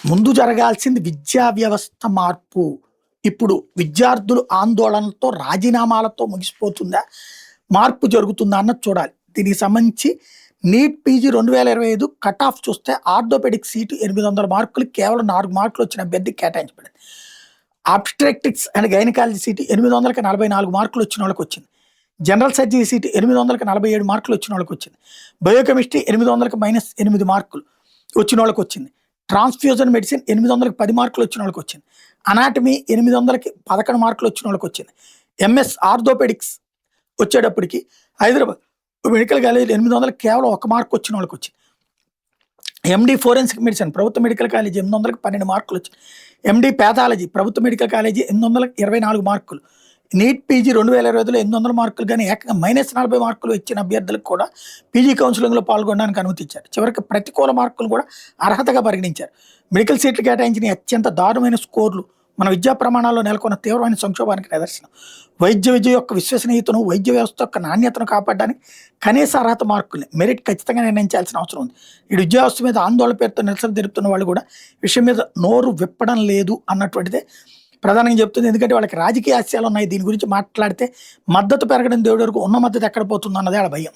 ముందు జరగాల్సింది విద్యా వ్యవస్థ మార్పు. ఇప్పుడు విద్యార్థులు ఆందోళనలతో, రాజీనామాలతో ముగిసిపోతుందా? మార్పు జరుగుతుందా అన్నది చూడాలి. దీనికి సంబంధించి నీట్ పీజీ 2025 కట్ ఆఫ్ చూస్తే ఆర్థోపెడిక్ సీటు 800 మార్కులు కేవలం 4 మార్కులు వచ్చిన అభ్యర్థికి కేటాయించబడింది. ఆబ్స్ట్రాక్టిక్స్ అండ్ గైనకాలజీ సీటు 844 మార్కులు వచ్చిన వాళ్ళకి వచ్చింది. జనరల్ సర్జరీ సీటు 847 మార్కులు వచ్చిన వాళ్ళకి వచ్చింది. బయోకెమిస్ట్రీ 800కి -8 మార్కులు వచ్చిన వాళ్ళకి వచ్చింది. ట్రాన్స్ఫ్యూజన్ మెడిసిన్ 810 మార్కులు వచ్చిన వాళ్ళకి వచ్చింది. అనాటమీ 800కి 11 మార్కులు వచ్చిన వాళ్ళకి వచ్చింది. ఎంఎస్ ఆర్థోపెడిక్స్ వచ్చేటప్పటికి హైదరాబాద్ మెడికల్ కాలేజ్ 800కి కేవలం 1 మార్కు వచ్చిన వాళ్ళకి వచ్చింది. ఎండి ఫోరెన్సిక్ మెడిసిన్ ప్రభుత్వ మెడికల్ కాలేజీ 800కి 12 మార్కులు వచ్చింది. ఎండి ప్యాథాలజీ ప్రభుత్వ మెడికల్ కాలేజీ 800కి 24 మార్కులు. నీట్ పీజీ 2025లో 800 మార్కులు కానీ ఏకంగా -40 మార్కులు ఇచ్చిన అభ్యర్థులకు కూడా పీజీ కౌన్సిలింగ్లో పాల్గొనడానికి అనుమతి ఇచ్చారు. చివరికి ప్రతికూల మార్కులు కూడా అర్హతగా పరిగణించారు. మెడికల్ సీట్లు కేటాయించిన అత్యంత దారుణమైన స్కోర్లు మన విద్యా ప్రమాణాల్లో నెలకొన్న తీవ్రమైన సంక్షోభానికి నిదర్శనం. వైద్య విద్య యొక్క విశ్వసనీయతను, వైద్య వ్యవస్థ యొక్క నాణ్యతను కాపాడడానికి కనీస అర్హత మార్కుల్ని మెరిట్ ఖచ్చితంగా నిర్ణయించాల్సిన అవసరం ఉంది. ఈ విద్యా వ్యవస్థ మీద ఆందోళన పేరుతో నిరసన తెలుపుతున్న వాళ్ళు కూడా విషయం మీద నోరు విప్పడం లేదు అన్నటువంటిదే ప్రధానంగా చెప్తుంది. ఎందుకంటే వాళ్ళకి రాజకీయ ఆశయాలు ఉన్నాయి. దీని గురించి మాట్లాడితే మద్దతు పెరగడం దేవుడి వరకు ఉన్న మద్దతు ఎక్కడ పోతుందో అన్నదే వాళ్ళ భయం.